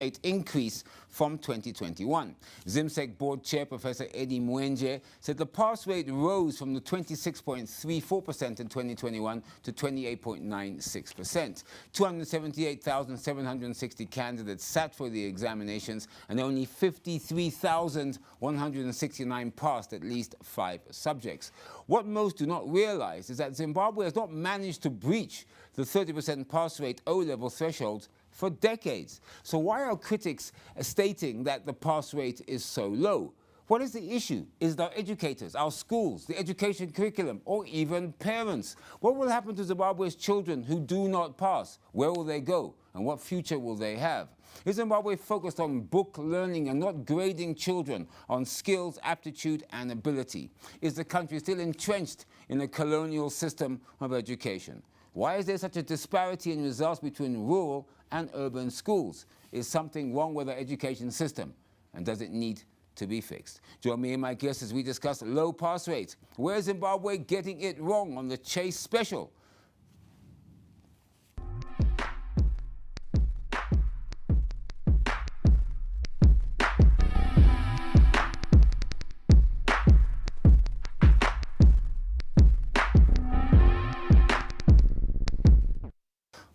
rate increase from 2021. ZIMSEC board chair Professor Eddie Mwenje said the pass rate rose from the 26.34% in 2021 to 28.96%. 278,760 candidates sat for the examinations and only 53,169 passed at least 5 subjects. What most do not realize is that Zimbabwe has not managed to breach the 30% pass rate O-level threshold for decades. So why are critics stating that the pass rate is so low? What is the issue? Is it our educators, our schools, the education curriculum, or even parents? What will happen to Zimbabwe's children who do not pass? Where will they go? And what future will they have? Is Zimbabwe focused on book learning and not grading children on skills, aptitude, and ability? Is the country still entrenched in a colonial system of education? Why is there such a disparity in results between rural and urban schools? Is something wrong with our education system? And does it need to be fixed? Join me and my guests as we discuss low pass rates. Where is Zimbabwe getting it wrong on the Chase Special?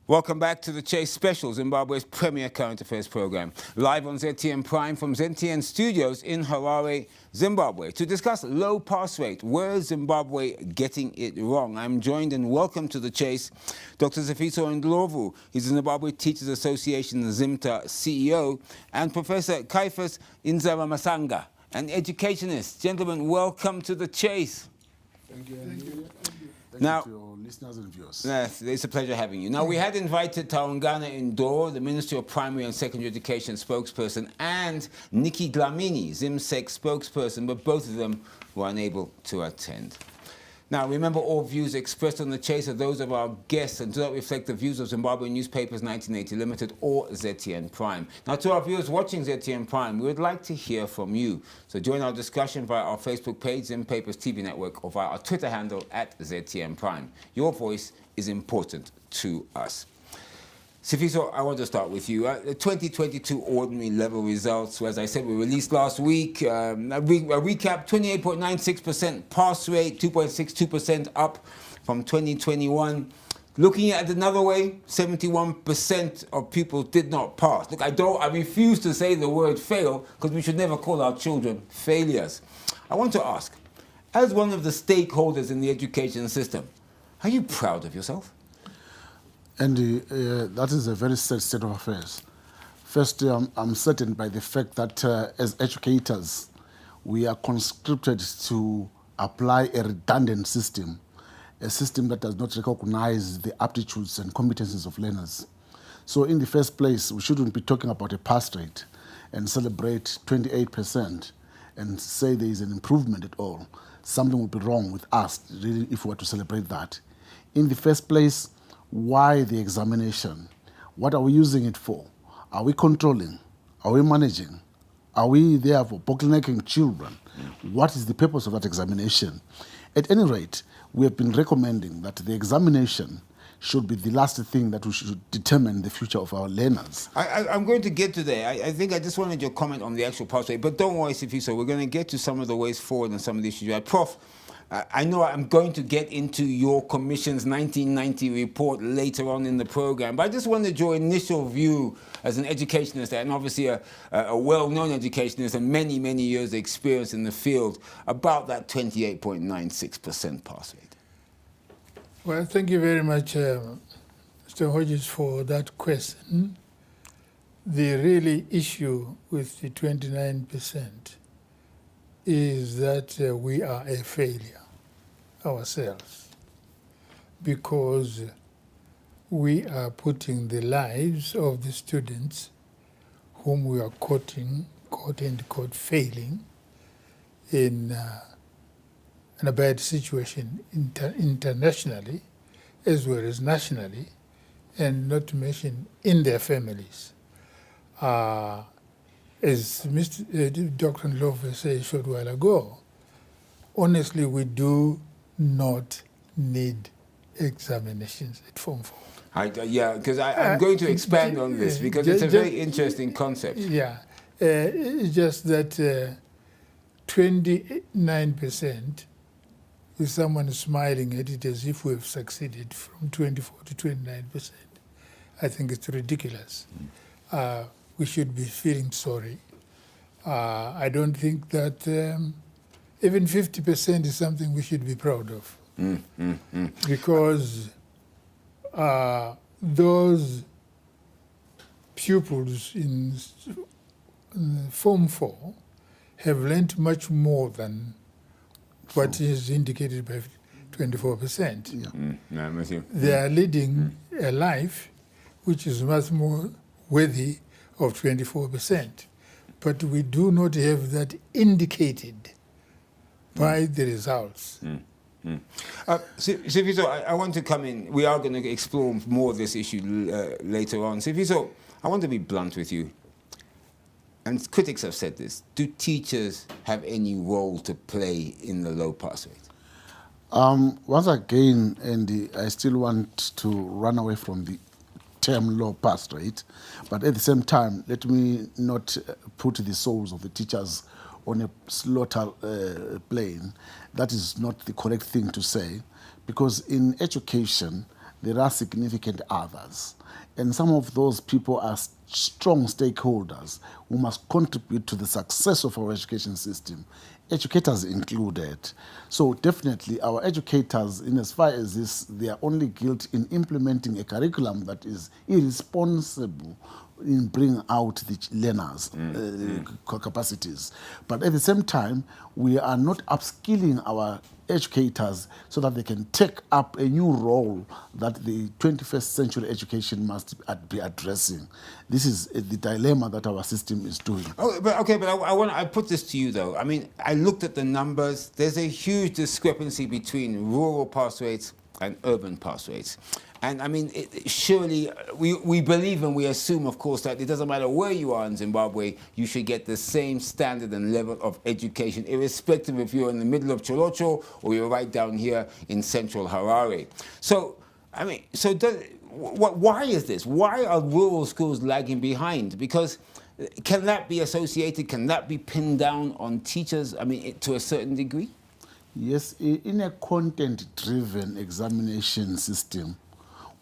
Welcome back to the Chase Special, Zimbabwe's premier current affairs program. Live on ZTN Prime from ZTN Studios in Harare, Zimbabwe. To discuss low pass rate, where is Zimbabwe getting it wrong? I'm joined and welcome to the Chase, Dr. Sifiso Ndlovu. He's the Zimbabwe Teachers Association ZIMTA CEO, and Professor Caiphus Inzaba Masanga, an educationist. Gentlemen, welcome to the Chase. Thank you. Thank you. Now, to your listeners and viewers. Yes, it's a pleasure having you. Now, we had invited Taungana Indor, the Ministry of Primary and Secondary Education spokesperson, and Nikki Dlamini, ZIMSEC spokesperson, but both of them were unable to attend. Now, remember, all views expressed on the Chase are those of our guests and do not reflect the views of Zimbabwe Newspapers 1980 Limited or ZTN Prime. Now, to our viewers watching ZTN Prime, we would like to hear from you. So join our discussion via our Facebook page, ZimPapers TV Network, or via our Twitter handle at ZTN Prime. Your voice is important to us. Sifiso, I want to start with you. The 2022 ordinary level results, as I said, were released last week. A recap, 28.96% pass rate, 2.62% up from 2021. Looking at it another way, 71% of pupils did not pass. Look, I refuse to say the word fail because we should never call our children failures. I want to ask, as one of the stakeholders in the education system, are you proud of yourself? And that is a very sad state of affairs. First, I'm saddened by the fact that as educators, we are conscripted to apply a redundant system, a system that does not recognize the aptitudes and competencies of learners. So in the first place, we shouldn't be talking about a pass rate and celebrate 28% and say there is an improvement at all. Something would be wrong with us really if we were to celebrate that. In the first place, why the examination? What are we using it for? Are we controlling? Are we managing? Are we there for bottlenecking children? What is the purpose of that examination? At any rate, we have been recommending that the examination should be the last thing that we should determine the future of our learners. I'm going to get to there. I think I just wanted your comment on the actual pathway, but don't worry, Sifiso, we're going to get to some of the ways forward and some of the issues you had. Prof, I know I'm going to get into your commission's 1990 report later on in the program, but I just wanted your initial view as an educationist and obviously a well-known educationist and many, many years of experience in the field about that 28.96% pass rate. Well, thank you very much, Mr. Hodges, for that question. The really issue with the 29% is that we are a failure ourselves because we are putting the lives of the students whom we are quoting, quote unquote, failing in a bad situation internationally as well as nationally, and not to mention in their families. As Dr. Ndlovu said a short while ago, honestly, we do not need examinations at Form 4. Yeah, because I'm going to expand on this because it's a very interesting concept. Yeah, it's just that 29%, with someone smiling at it as if we've succeeded from 24 to 29%. I think it's ridiculous. We should be feeling sorry. I don't think that even 50% is something we should be proud of. Because those pupils in Form 4 have learnt much more than what is indicated by 24%. Yeah. I'm with you. They are leading a life which is much more worthy of 24%. But we do not have that indicated by the results. Sifiso, I want to come in. We are going to explore more of this issue later on. Sifiso, I want to be blunt with you. And critics have said this. Do teachers have any role to play in the low pass rate? Once again, Andy, I still want to run away from the term low pass rate, but at the same time, let me not put the souls of the teachers on a slaughter plane. That is not the correct thing to say, because in education, there are significant others. And some of those people are strong stakeholders who must contribute to the success of our education system, educators included. So definitely our educators, in as far as this, they are only guilty in implementing a curriculum that is irresponsible in bringing out the learners' capacities. But at the same time, we are not upskilling our educators so that they can take up a new role that the 21st century education must be addressing. This is the dilemma that our system is doing. Oh, but I put this to you though. I mean, I looked at the numbers. There's a huge discrepancy between rural pass rates and urban pass rates. And I mean, surely we believe and we assume, of course, that it doesn't matter where you are in Zimbabwe, you should get the same standard and level of education, irrespective if you're in the middle of Cholocho or you're right down here in central Harare. So, I mean, why is this? Why are rural schools lagging behind? Because can that be associated, can that be pinned down on teachers, I mean, to a certain degree? Yes, in a content-driven examination system,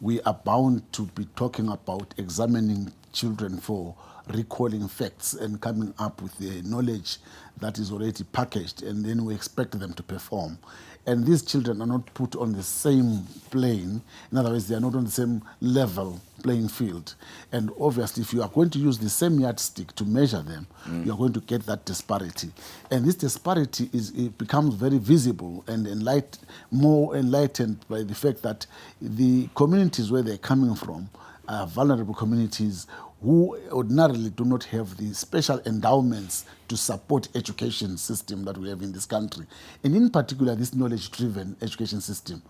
we are bound to be talking about examining children for recalling facts and coming up with the knowledge that is already packaged, and then we expect them to perform. And these children are not put on the same plane. In other words, they are not on the same level playing field. And obviously, if you are going to use the same yardstick to measure them, you are going to get that disparity. And this disparity it becomes very visible and more enlightened by the fact that the communities where they're coming from are vulnerable communities who ordinarily do not have the special endowments to support education system that we have in this country. And in particular, this knowledge-driven education system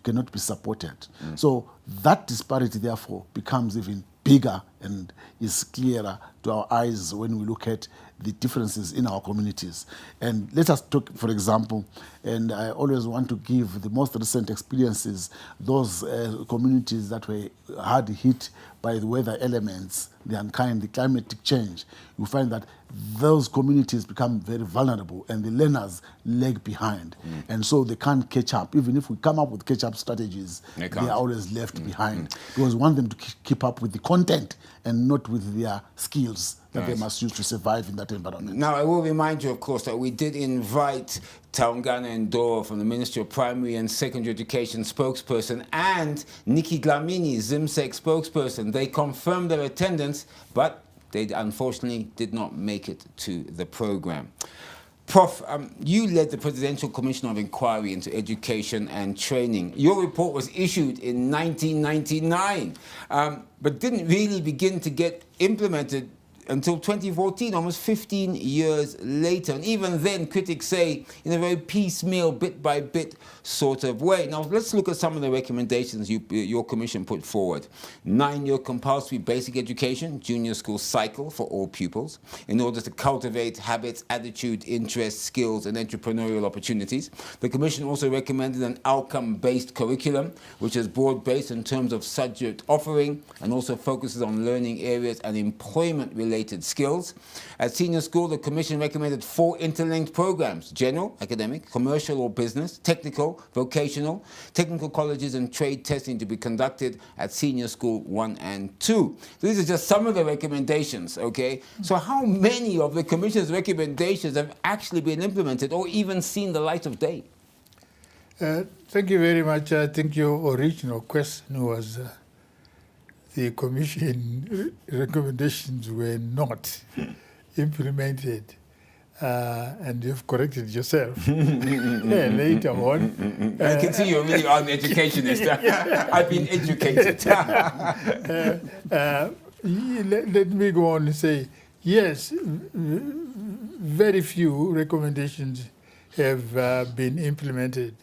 cannot be supported. So that disparity, therefore, becomes even bigger and is clearer to our eyes when we look at the differences in our communities. And let us talk, for example, and I always want to give the most recent experiences, those communities that were hard hit by the weather elements, the climatic change. You find that those communities become very vulnerable and the learners lag behind. And so they can't catch up. Even if we come up with catch-up strategies, they are always left behind. Because we want them to keep up with the content and not with their skills that they must use to survive in that environment. Now, I will remind you, of course, that we did invite Taungana Ndoro from the Ministry of Primary and Secondary Education spokesperson and Nikki Dlamini, ZIMSEC spokesperson. They confirmed their attendance, but they unfortunately did not make it to the program. Prof, you led the Presidential Commission of Inquiry into Education and Training. Your report was issued in 1999, but didn't really begin to get implemented until 2014, almost 15 years later. And even then, critics say in a very piecemeal, bit-by-bit sort of way. Now, let's look at some of the recommendations your commission put forward. 9-year compulsory basic education, junior school cycle for all pupils, in order to cultivate habits, attitude, interests, skills, and entrepreneurial opportunities. The commission also recommended an outcome-based curriculum, which is broad-based in terms of subject offering and also focuses on learning areas and employment-related skills. At senior school, the commission recommended 4 interlinked programs: general, academic, commercial or business, technical, vocational, technical colleges and trade testing to be conducted at senior school 1 and 2. These are just some of the recommendations, okay? So how many of the commission's recommendations have actually been implemented or even seen the light of day? Thank you very much. I think your original question was the commission recommendations were not implemented, and you've corrected yourself later on. I can see you're really an educationist. I've been educated. Let me go on and say, yes, very few recommendations have been implemented.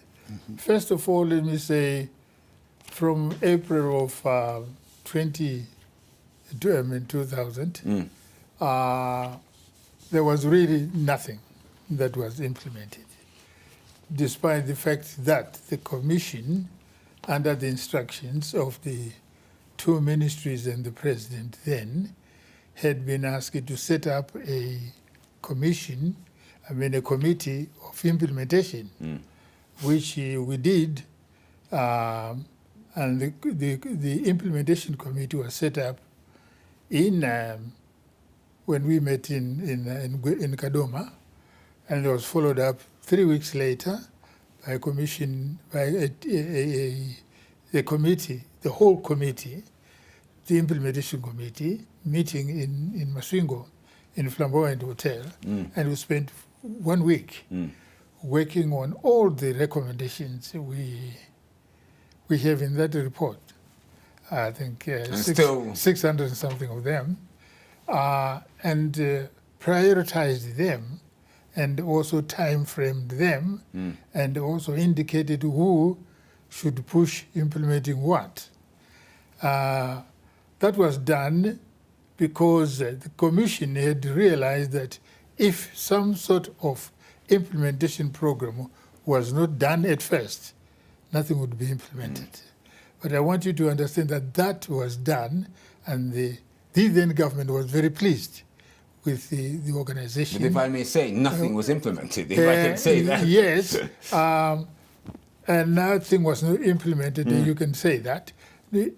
First of all, let me say, from April of 2000, there was really nothing that was implemented, despite the fact that the commission, under the instructions of the 2 ministries and the president then, had been asked to set up a committee of implementation, which we did, and the implementation committee was set up in when we met in Kadoma, and it was followed up 3 weeks later by a commission, by a committee, the whole committee, the implementation committee, meeting in Masvingo, in Flamboyant Hotel, and we spent 1 week working on all the recommendations we have in that report. I think 600 and something of them, and prioritized them, and also time-framed them, and also indicated who should push implementing what. That was done because the commission had realized that if some sort of implementation program was not done at first, nothing would be implemented. But I want you to understand that that was done, and the then government was very pleased with the organization. But if I may say, nothing was implemented, if I can say that. Yes, and nothing was not implemented, you can say that,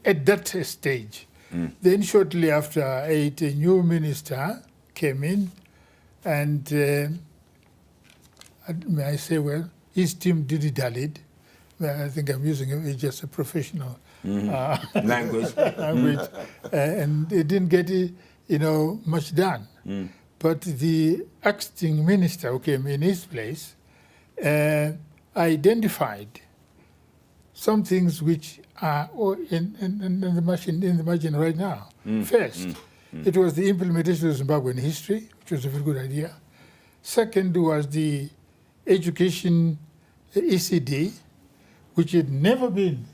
at that stage. Then shortly after, a new minister came in, and may I say, well, his team dilly-dallied. I think I'm using it just a professional language, and they didn't get much done. But the acting minister who came in his place identified some things which are in the margin right now. First, it was the implementation of Zimbabwean history, which was a very good idea. Second was the education ECD, which had never been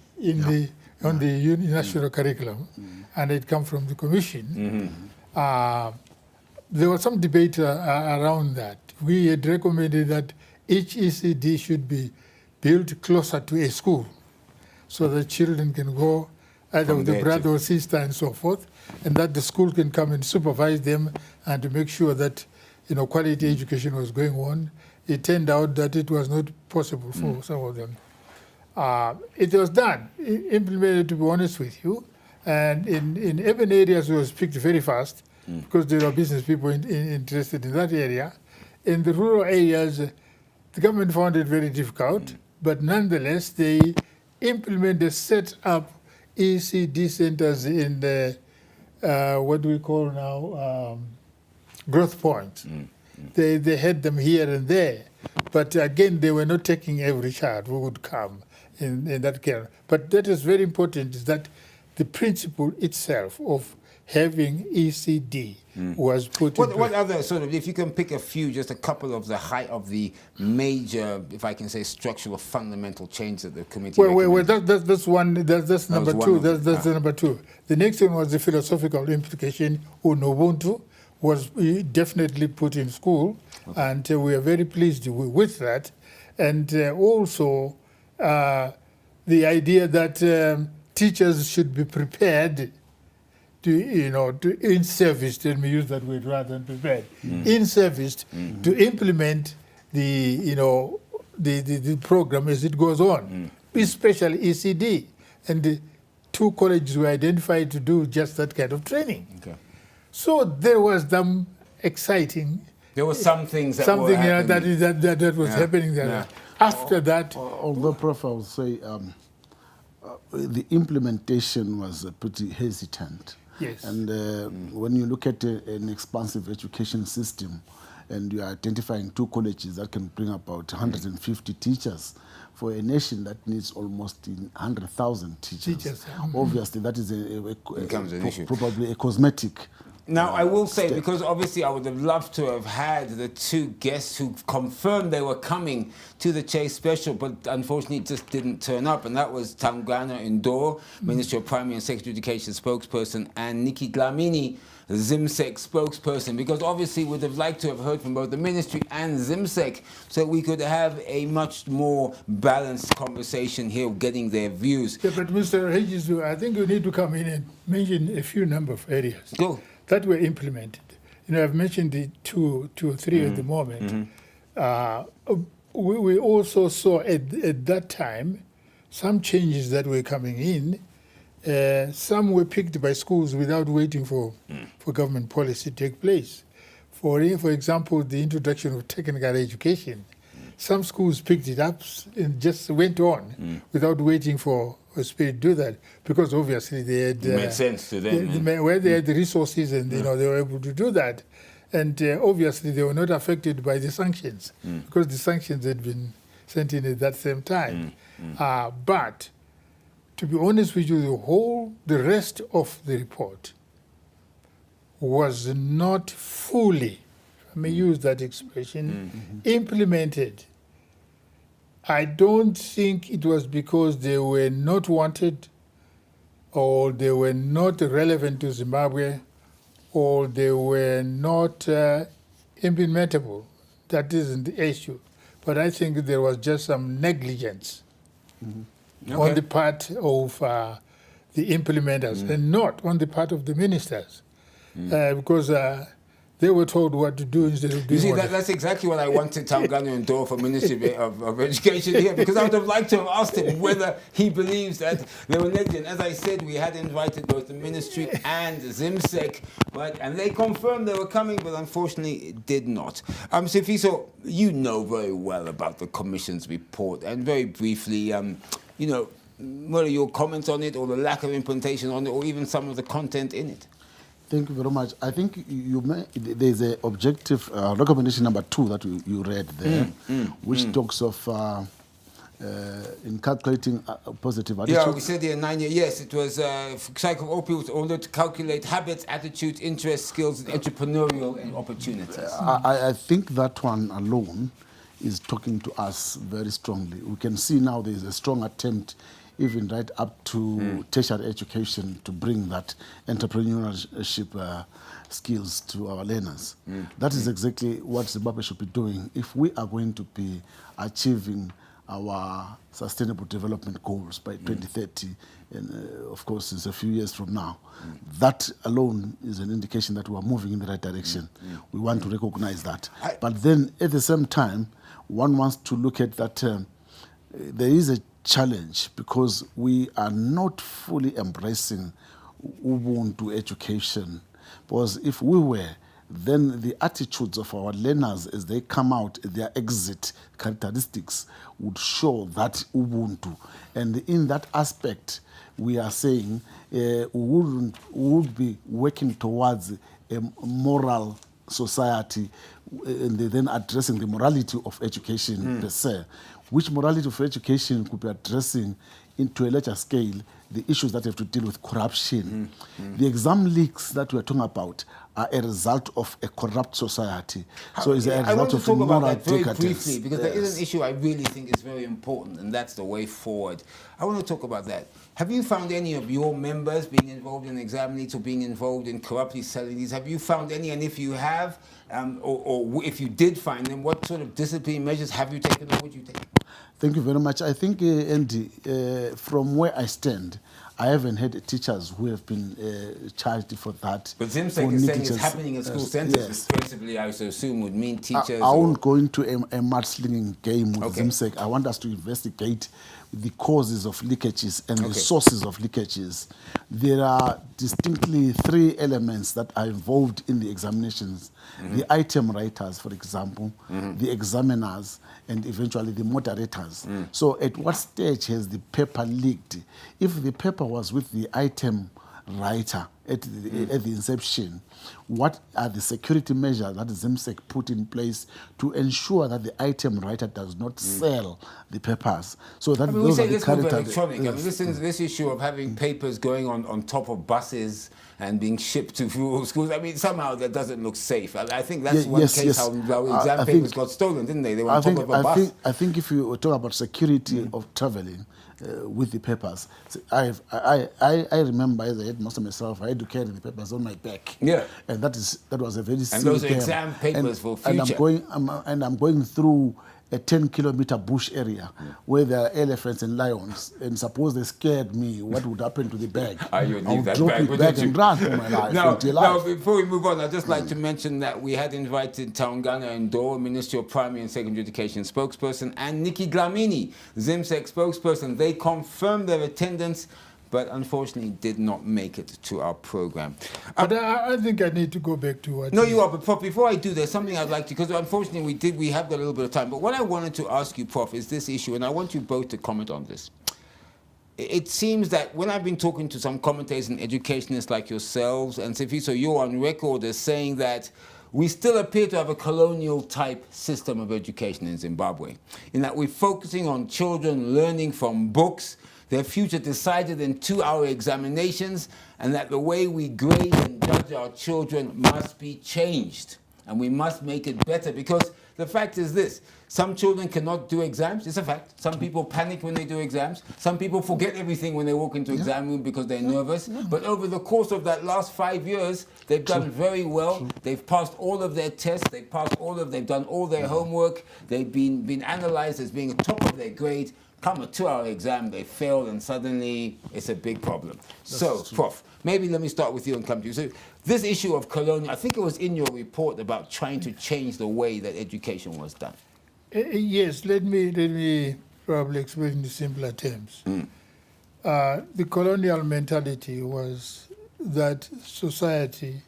on the national curriculum, and it come from the commission. There was some debate around that. We had recommended that each ECD should be built closer to a school, so that children can go either with the brother or sister and so forth, and that the school can come and supervise them and to make sure that quality education was going on. It turned out that it was not possible for some of them. It was done, implemented, to be honest with you, and in urban areas it was picked very fast because there are business people interested in that area. In the rural areas, the government found it very difficult, but nonetheless they implemented, set up ECD centers in the, what do we call now, growth points. They had them here and there, but again, they were not taking every child who would come in that care. But that is very important, is that the principle itself of having ECD was put in What other sort of, if you can pick a few, just a couple of the major, if I can say, structural fundamental changes that the committee recommended? That's one. That's number two. That's the number two. The next one was the philosophical implication. Ubuntu was definitely put in school, and we are very pleased with that. And also the idea that teachers should be prepared in service, let me use that word rather than prepared, in service to implement the program as it goes on, especially ECD. And the two colleges were identified to do just that kind of training. Okay. So there was some exciting. There were some things that were happening. that was happening there. Yeah. After that, although, Prof, I would say the implementation was pretty hesitant. yes, And when you look at an expansive education system and you are identifying two colleges that can bring about 150 teachers for a nation that needs almost 100,000 teachers, obviously that is Becomes an issue. probably a cosmetic. Now, I will say, because obviously I would have loved to have had the two guests who confirmed they were coming to the Chase Special, but unfortunately it just didn't turn up, and that was Tangana Ndoro, Minister of Primary and Secondary Education spokesperson, and Nikki Dlamini, ZIMSEC spokesperson, because obviously we would have liked to have heard from both the ministry and ZIMSEC so we could have a much more balanced conversation here, getting their views. Yeah, but Mr. Hedges, I think you need to come in and mention a few number of areas Go. that were implemented. I've mentioned the two or three at the moment. We also saw at that time some changes that were coming in. Some were picked by schools without waiting for government policy to take place. For example, the introduction of technical education. Some schools picked it up and just went on without waiting for a spirit to do that, because obviously they had... It made sense to them. Where they had the resources and they were able to do that. And obviously they were not affected by the sanctions because the sanctions had been sent in at that same time. But to be honest with you, the rest of the report was not fully, if I may use that expression, implemented. I don't think it was because they were not wanted, or they were not relevant to Zimbabwe, or they were not implementable. That isn't the issue. But I think there was just some negligence on the part of the implementers and not on the part of the ministers, because they were told what to do instead of doing. You see, that's exactly what I wanted Tangana Ndoro for Ministry of Education here, because I would have liked to have asked him whether he believes that they were negligent. As I said, we had invited both the ministry and ZIMSEC, and they confirmed they were coming, but unfortunately it did not. Sifiso, you know very well about the Commission's report, and very briefly, what are your comments on it, or the lack of implementation on it, or even some of the content in it? Thank you very much. I think there's an objective recommendation number 2 that you read there, which talks of in calculating positive attitude. Yeah, we said here 9 years. Yes, it was cycle of opioids ordered to calculate habits, attitudes, interests, skills, and entrepreneurial opportunities. I think that one alone is talking to us very strongly. We can see now there is a strong attempt, even right up to tertiary education, to bring that entrepreneurship skills to our learners. That is exactly what Zimbabwe should be doing if we are going to be achieving our sustainable development goals by 2030, and of course it's a few years from now. That alone is an indication that we are moving in the right direction. We want to recognize that. But then at the same time, one wants to look at that there is a challenge because we are not fully embracing Ubuntu education. Because if we were, then the attitudes of our learners as they come out, their exit characteristics would show that Ubuntu. And in that aspect, we are saying we would be working towards a moral society, and then addressing the morality of education per se. Which morality of education could be addressing into a larger scale, the issues that have to deal with corruption. The exam leaks that we're talking about are a result of a corrupt society. So it's a I want result to of talk about moral that very decadence. briefly, because there is Yes. an issue I really think is very important, and that's the way forward. I want to talk about that. Have you found any of your members being involved in exam leaks or being involved in corruptly selling these? Have you found any? And if you have, or if you did find them, what sort of discipline measures have you taken or would you take? Thank you very much. I think, Andy, from where I stand, I haven't had teachers who have been charged for that. But Zimsek for is saying it's negligence. happening in school centres, Yes. which principally I assume would mean teachers. I or- won't go into a mudslinging game with Okay. Zimsek. I want us to investigate the causes of leakages and Okay. the sources of leakages. There are distinctly three elements that are involved in the examinations. The item writers, for example, the examiners, and eventually the moderators. So at what stage has the paper leaked? If the paper was with the item writer at the inception, what are the security measures that Zimsek put in place to ensure that the item writer does not sell the papers? So that I mean, we those say are the let's move character. electronic. I mean, Yes. this issue of having papers going on top of buses and being shipped to rural schools, I mean, somehow that doesn't look safe. I think that's one Yes, case yes. how I exam think- papers got stolen, didn't they? They were on top of a bus. I think if you talk about security of traveling with the papers, so I remember as a headmaster myself, I had to carry the papers on my back. Yeah. And that was a very And serious those are game. exam papers for And future. I'm going through a 10-kilometer bush area where there are elephants and lions, and suppose they scared me, what would happen to the bag? You would I leave would that drop bag, it wouldn't back you? and run for my life. Now, until life. before we move on, I'd just like to mention that we had invited Taungana Ndoro, Ministry of Primary and Secondary Education spokesperson, and Nikki Dlamini, Zimsek spokesperson. They confirmed their attendance, but unfortunately did not make it to our program. But I think I need to go back to what... No, you are, but Prof, before I do, there's something I'd like to, because unfortunately we have got a little bit of time, but what I wanted to ask you, Prof, is this issue, and I want you both to comment on this. It seems that when I've been talking to some commentators and educationists like yourselves, and Sifiso, you're on record as saying that we still appear to have a colonial type system of education in Zimbabwe, in that we're focusing on children learning from books, their future decided in 2-hour examinations, and that the way we grade and judge our children must be changed. And we must make it better, because the fact is this: some children cannot do exams. It's a fact. Some people panic when they do exams. Some people forget everything when they walk into exam room because they're nervous. But over the course of that last 5 years, they've done very well. They've passed all of their tests. They've done all their homework. They've been analyzed as being at top of their grade. Come a 2-hour exam, they fail, and suddenly it's a big problem. So, Prof, maybe let me start with you and come to you. So, this issue of colonial, I think it was in your report about trying to change the way that education was done. Yes, let me probably explain in simpler terms. The colonial mentality was that society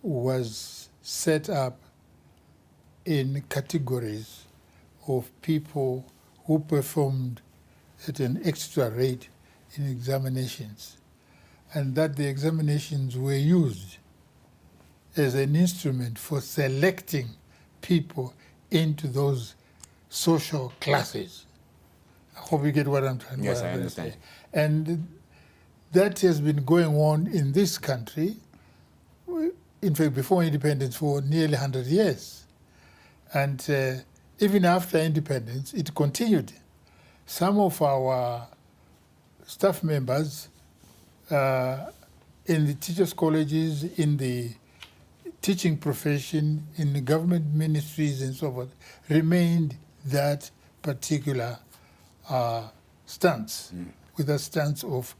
was set up in categories of people who performed at an extra rate in examinations, and that the examinations were used as an instrument for selecting people into those social classes. I hope you get what I'm trying to say. Yes, I understand. And that has been going on in this country, in fact, before independence, for nearly 100 years. And even after independence, it continued. Some of our staff members in the teachers' colleges, in the teaching profession, in the government ministries and so forth, remained that particular stance, with a stance of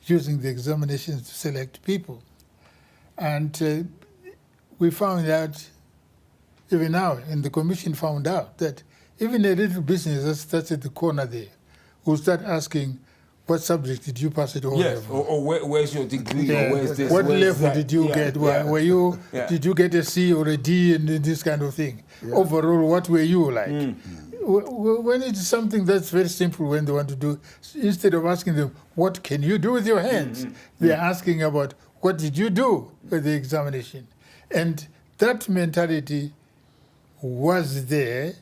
using the examinations to select people. And we found out, even now, and the commission found out, that even a little business that starts at the corner there will start asking, what subject did you pass at O Yes, level? or where's your degree, Yeah. or where's this? What where's level that? did you get? Were you? Did you get a C or a D and this kind of thing? Overall, what were you like? When it's something that's very simple, when they want to do, instead of asking them, what can you do with your hands? They're asking about, what did you do with the examination? And that mentality was there,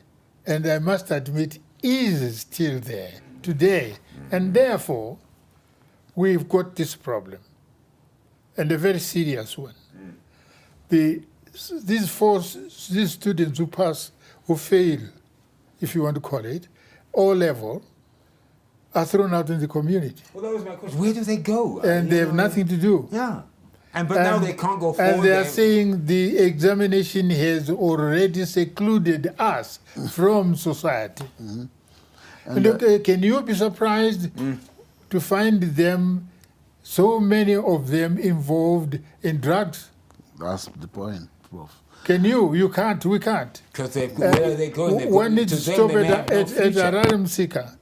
and I must admit, is still there today. And therefore, we've got this problem, and a very serious one. These students who pass, who fail, if you want to call it, O-level, are thrown out in the community. Well, that was my question. Where do they go? And they have nothing to do. Yeah. But now they can't go forward. And they are saying the examination has already secluded us from society. And look, can you be surprised to find them, so many of them involved in drugs? That's the point, Prof. Can you? You can't. We can't. Because where are they going? One needs to stop at Aram Sika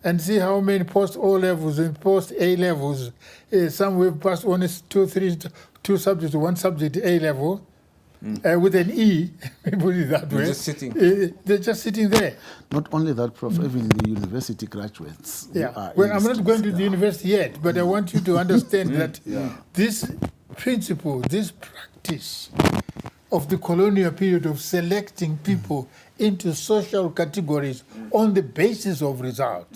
and see how many post-O-levels and post-A-levels. Some will pass only two subjects, one subject A-level, with an E, put it that way. Just sitting. They're just sitting there. Not only that, Prof, even the university graduates. Yeah. Well, I'm not going to the university yet, but I want you to understand that this principle, this practice of the colonial period of selecting people into social categories on the basis of result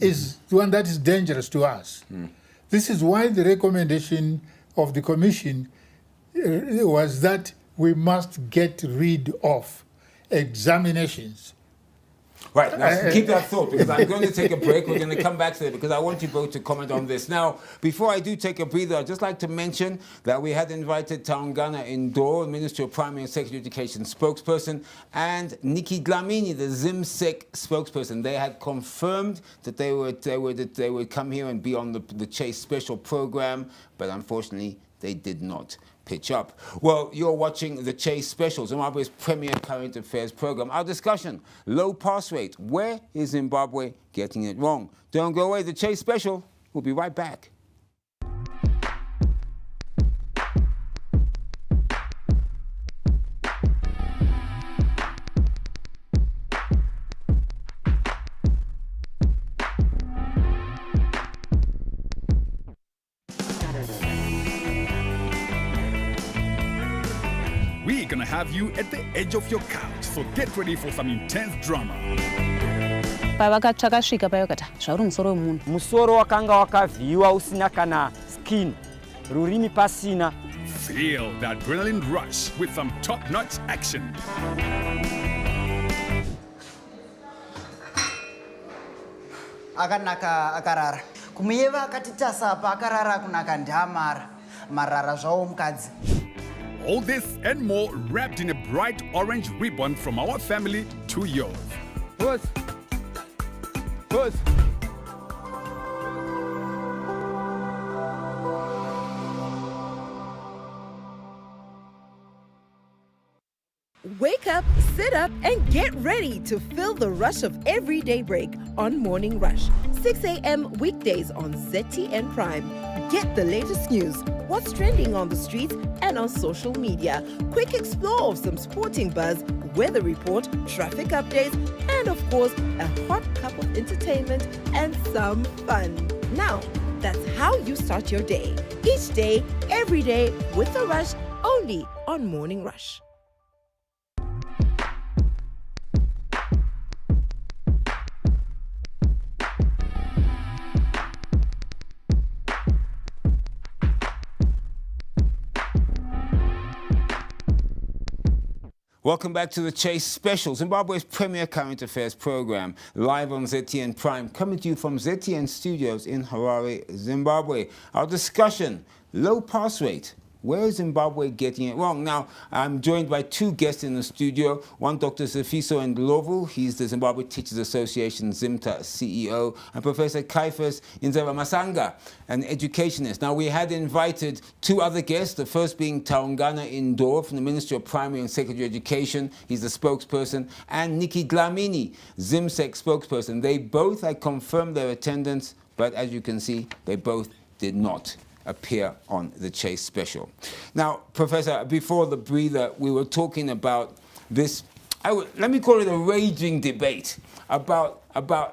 is one that is dangerous to us. This is why the recommendation of the Commission was that we must get rid of examinations. Right, now keep that thought, because I'm going to take a break. We're going to come back to it because I want you both to comment on this. Now, before I do take a breather, I'd just like to mention that we had invited Taungana Indor, Ministry of Primary and Secondary Education spokesperson, and Nikki Dlamini, the ZimSec spokesperson. They had confirmed that they would come here and be on the Chase Special program, but unfortunately, they did not pitch up. Well, you're watching the Chase Special, Zimbabwe's premier current affairs program. Our discussion, low pass rate. Where is Zimbabwe getting it wrong? Don't go away, the Chase Special. We'll be right back. We're gonna have you at the edge of your couch, so get ready for some intense drama. Pavakatsvakasvika payakati zvauri musoro wemunhu. Musoro wakanga wakavhiyiwa usina kana skin, rurimi pasina. Feel the adrenaline rush with some top-notch action. Akanaka akarara. Kumuyeva akatitasa apa akarara kunaka ndamara. Marara zvawo mukadzi. All this and more wrapped in a bright orange ribbon from our family to yours. Pause. Pause. Wake up, sit up, and get ready to feel the rush of everyday break on Morning Rush. 6 a.m. weekdays on ZTN Prime. Get the latest news, what's trending on the streets and on social media. Quick explore of some sporting buzz, weather report, traffic updates, and of course, a hot cup of entertainment and some fun. Now, that's how you start your day. Each day, every day, with The Rush, only on Morning Rush. Welcome back to the Chase Special, Zimbabwe's premier current affairs program, live on ZTN Prime, coming to you from ZTN Studios in Harare, Zimbabwe. Our discussion, low pass rate. Where is Zimbabwe getting it wrong? Now, I'm joined by two guests in the studio. One, Dr. Sifiso Ndlovu. He's the Zimbabwe Teachers Association ZIMTA CEO. And Professor Caiphus Inzava Masanga, an educationist. Now, we had invited two other guests, the first being Taungana Indor from the Ministry of Primary and Secondary Education. He's the spokesperson. And Nikki Dlamini, ZimSec spokesperson. They both had confirmed their attendance, but as you can see, they both did not appear on the Chase Special. Now, Professor, before the breather, we were talking about this, let me call it a raging debate about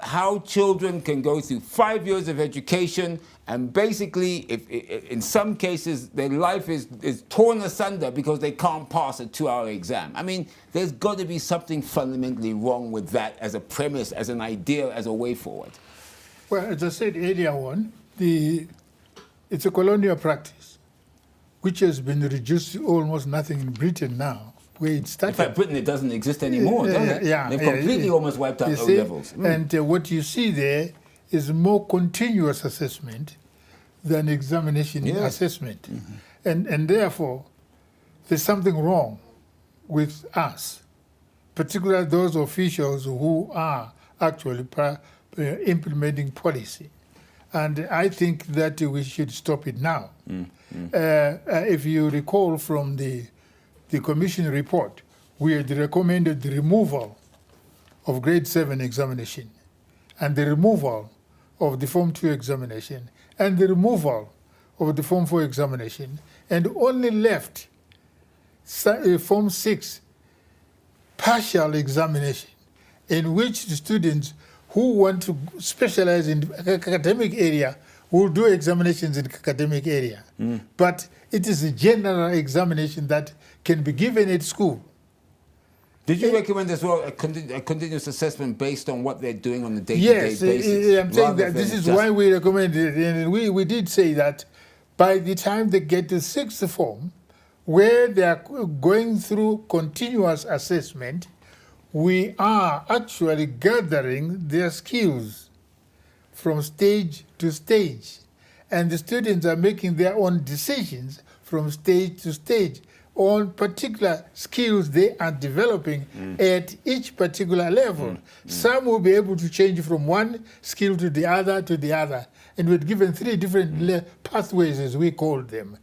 how children can go through 5 years of education and basically, if in some cases, their life is torn asunder because they can't pass a 2-hour exam. I mean, there's got to be something fundamentally wrong with that as a premise, as an idea, as a way forward. Well, as I said earlier on, it's a colonial practice, which has been reduced to almost nothing in Britain now, where it started. In fact, Britain, it doesn't exist anymore, doesn't it? Yeah, They've completely almost wiped out O levels. And what you see there is more continuous assessment than examination assessment. And therefore, there's something wrong with us, particularly those officials who are actually implementing policy. And I think that we should stop it now. If you recall from the Commission report, we had recommended the removal of grade 7 examination and the removal of the Form 2 examination and the removal of the Form 4 examination, and only left Form 6 partial examination, in which the students who want to specialize in academic area will do examinations in academic area. But it is a general examination that can be given at school. Did you recommend as well a continuous assessment based on what they're doing on a day-to-day basis? Yes, I'm saying that this is why we recommend it. And we did say that by the time they get to sixth form, where they are going through continuous assessment, we are actually gathering their skills from stage to stage. And the students are making their own decisions from stage to stage on particular skills they are developing at each particular level. Some will be able to change from one skill to the other to the other. And we're given 3 different pathways, as we call them,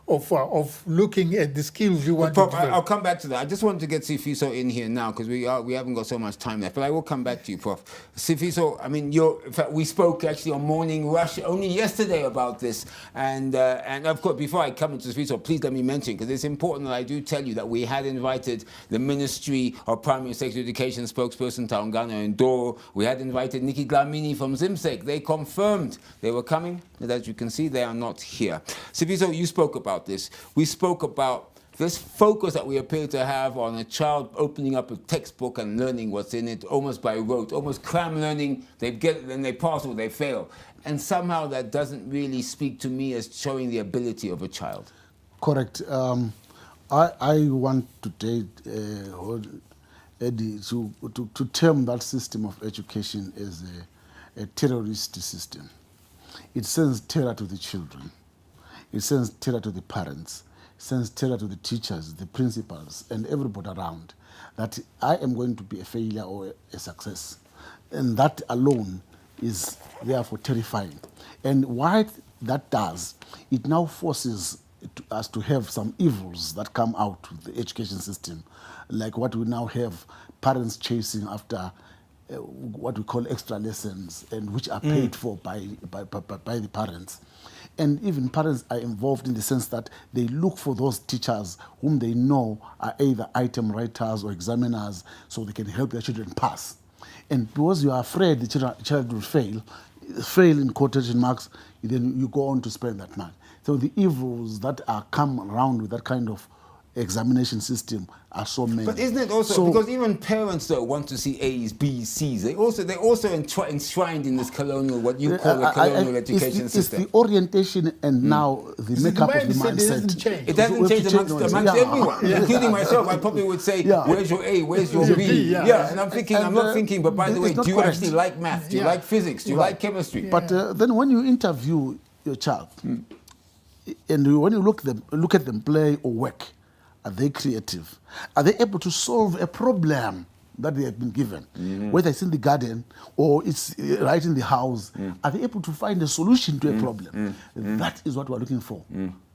of looking at the skills you want to develop. I'll come back to that. I just wanted to get Sifiso in here now because we haven't got so much time left. But I will come back to you, Prof. Sifiso, I mean, in fact, we spoke actually on Morning Rush only yesterday about this. And of course, before I come into Sifiso, please let me mention, because it's important that I do tell you that we had invited the Ministry of Primary and Secondary Education spokesperson, Taungana Ndoro. We had invited Nikki Dlamini from ZIMSEC. They confirmed they were coming, and as you can see, they are not here. Sifiso, you spoke about this. We spoke about this focus that we appear to have on a child opening up a textbook and learning what's in it almost by rote, almost cram learning. They get it, then they pass or they fail. And somehow that doesn't really speak to me as showing the ability of a child. Correct. I want today, Eddie, to term that system of education as a terrorist system. It sends terror to the children. It sends terror to the parents. It sends terror to the teachers, the principals, and everybody around, that I am going to be a failure or a success. And that alone is therefore terrifying. And why that does, it now forces us to have some evils that come out of the education system, like what we now have, parents chasing after what we call extra lessons, and which are paid for by the parents. And even parents are involved in the sense that they look for those teachers whom they know are either item writers or examiners, so they can help their children pass. And because you are afraid the child will fail in quotation marks, then you go on to spend that money. So the evils that are come around with that kind of examination system are so many. But isn't it also, because even parents though want to see A's, B's, C's, they're also enshrined in this colonial, what you call the colonial education system. It's the orientation and now the makeup of the mindset. It hasn't changed amongst everyone, including myself. I probably would say, where's your A, where's your B? And I'm thinking, I'm not thinking, but by the way, do you actually like math? Do you like physics? Do you like chemistry? But then when you interview your child, and when you look at them play or work, are they creative? Are they able to solve a problem that they have been given? Whether it's in the garden or it's right in the house, are they able to find a solution to a problem? That is what we're looking for.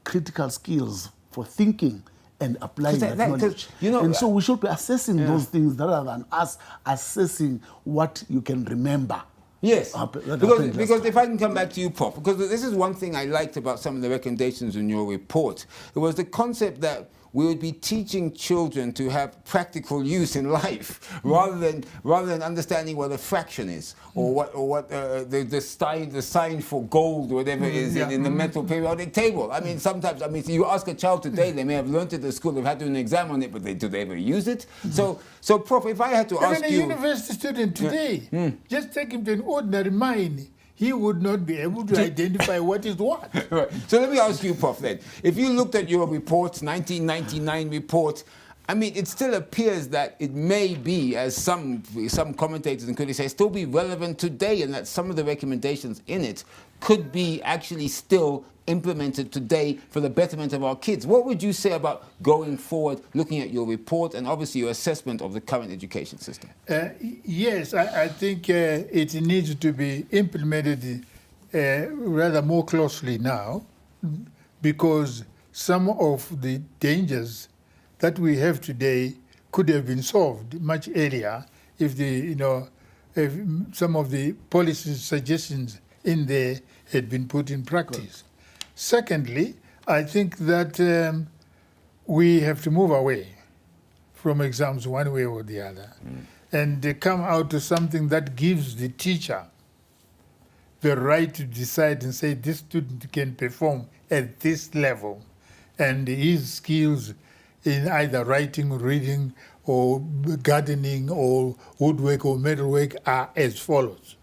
Critical skills for thinking and applying that knowledge. And so we should be assessing those things rather than us assessing what you can remember. Yes, because if I can come back to you, Prof, because this is one thing I liked about some of the recommendations in your report. It was the concept that we would be teaching children to have practical use in life rather than understanding what a fraction is or what the sign for gold or whatever is in the metal periodic table. I mean, sometimes, you ask a child today, they may have learned it at school, they've had to do an exam on it, but do they ever use it? So, Prof, if I had to ask you... Even a university student today, just take him to an ordinary mine, he would not be able to identify what is what. Right. So let me ask you, Prof, then. If you looked at your report, 1999 report, I mean, it still appears that it may be, as some commentators and critics say, still be relevant today, and that some of the recommendations in it could be actually still implemented today for the betterment of our kids. What would you say about going forward, looking at your report and obviously your assessment of the current education system? Yes, I think it needs to be implemented rather more closely now, because some of the dangers that we have today could have been solved much earlier if if some of the policy suggestions in there had been put in practice. Secondly, I think that we have to move away from exams one way or the other and come out to something that gives the teacher the right to decide and say this student can perform at this level, and his skills in either writing, reading, or gardening, or woodwork, or metalwork are as follows.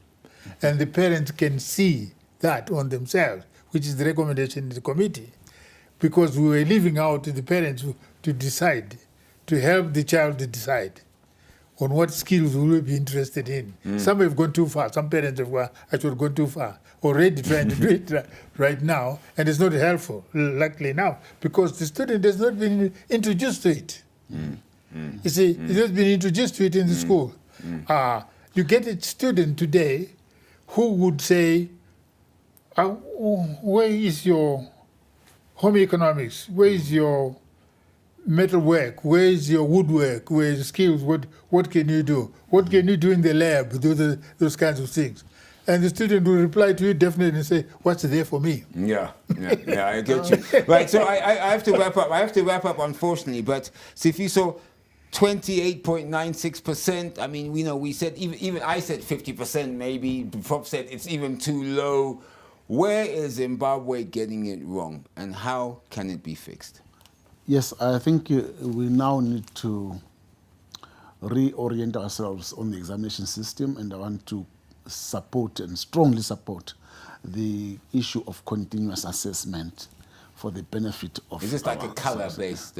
And the parents can see that on themselves, which is the recommendation in the committee, because we were leaving out the parents to decide, to help the child to decide on what skills we will be interested in. Some have gone too far. Some parents have actually gone too far, already trying to do it right now, and it's not helpful, luckily now, because the student has not been introduced to it. You see, it has been introduced to it in the school. You get a student today who would say, where is your home economics? Where is your metalwork? Where is your woodwork? Where is your skills? What can you do? What can you do in the lab? Those kinds of things. And the student will reply to you definitely and say, what's there for me? Yeah, I get you. Right, so I have to wrap up. I have to wrap up, unfortunately. But so if you saw 28.96%, I mean, we said, even I said 50% maybe. Prof said it's even too low. Where is Zimbabwe getting it wrong, and how can it be fixed? Yes, I think we now need to reorient ourselves on the examination system, and I want to support and strongly support the issue of continuous assessment for the benefit of... Is this like a color-based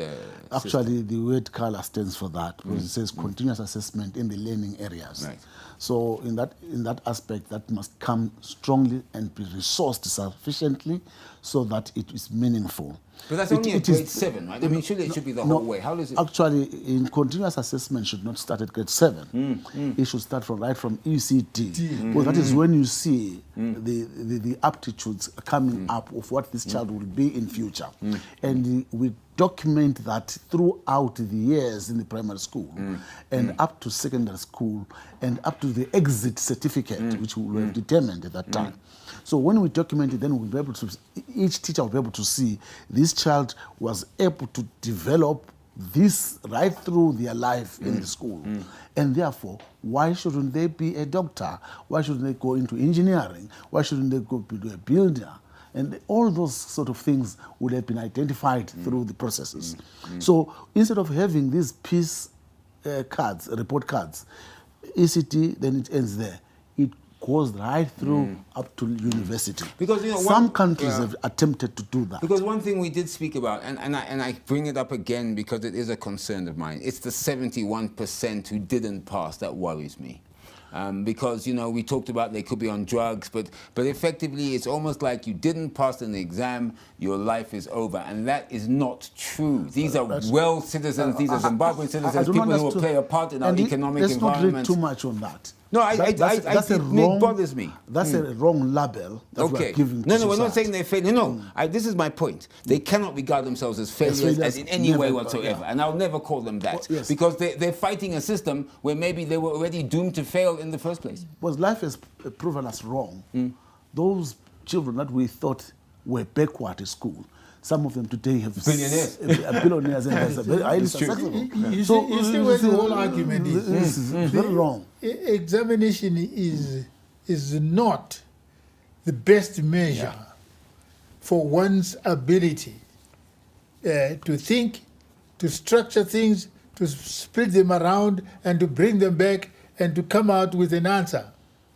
Actually, the word color stands for that, because it says continuous assessment in the learning areas. Right. So in that aspect, that must come strongly and be resourced sufficiently so that it is meaningful. But that's only at grade 7, right? I mean, surely it should be the whole way. How does it... Actually, in continuous assessment should not start at grade 7. It should start right from ECT. Because that is when you see the aptitudes coming up of what this child will be in future. And we document that throughout the years in the primary school and up to secondary school and up to the exit certificate, which we will have determined at that time. So when we document it, then we'll be able to, each teacher will be able to see this child was able to develop this right through their life in the school. And therefore, why shouldn't they be a doctor? Why shouldn't they go into engineering? Why shouldn't they go be a builder? And all those sort of things would have been identified through the processes. So instead of having these piece cards, report cards, ECT, then it ends there. It goes right through up to university. Because some countries have attempted to do that. Because one thing we did speak about, and I bring it up again because it is a concern of mine, it's the 71% who didn't pass that worries me. Because, we talked about they could be on drugs, but effectively it's almost like you didn't pass an exam, your life is over. And that is not true. These are well citizens, these are Zimbabwean citizens, people who will play a part in our economic environment. Let's not read too much on that. No, it bothers me. That's a wrong label that we're giving to No, we're not saying they're failures. No, this is my point. They cannot regard themselves as failures as in any way whatsoever. And I'll never call them that. Because they're fighting a system where maybe they were already doomed to fail in the first place. Because life has proven us wrong. Those children that we thought were backward at school, some of them today have Billionaires. Billionaires, and they're very highly successful. You see where the whole argument is. This is very wrong. Examination is not the best measure for one's ability to think, to structure things, to split them around, and to bring them back, and to come out with an answer.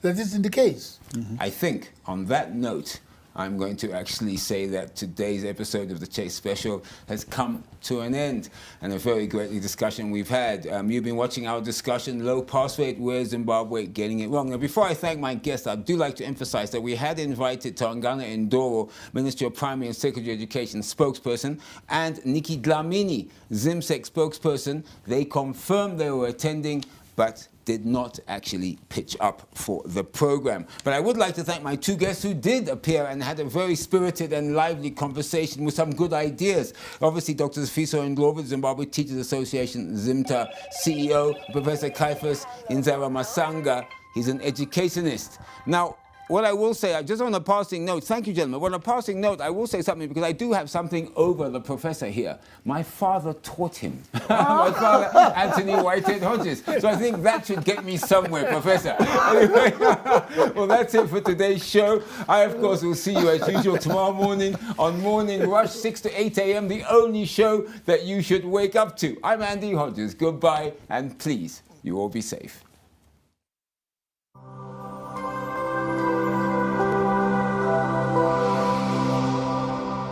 That isn't the case. I think on that note, I'm going to actually say that today's episode of the Chase Special has come to an end, and a very great discussion we've had. You've been watching our discussion, low pass rate, where Zimbabwe getting it wrong. Now, before I thank my guest, I do like to emphasize that we had invited Tangana Ndoro, Ministry of Primary and Secondary Education spokesperson, and Nikki Dlamini, ZimSec spokesperson. They confirmed they were attending, but did not actually pitch up for the program. But I would like to thank my two guests who did appear and had a very spirited and lively conversation with some good ideas. Obviously, Dr. Sifiso Ndlovu, Zimbabwe Teachers Association, ZIMTA CEO, Professor Caiphus Inzara Masanga. He's an educationist. Now, what I will say, just on a passing note, thank you, gentlemen. On a passing note, I will say something because I do have something over the professor here. My father taught him. My father, Anthony Whitehead Hodges. So I think that should get me somewhere, Professor. Anyway, well, that's it for today's show. I, of course, will see you as usual tomorrow morning on Morning Rush, 6 to 8 a.m., the only show that you should wake up to. I'm Andy Hodges. Goodbye, and please, you all be safe.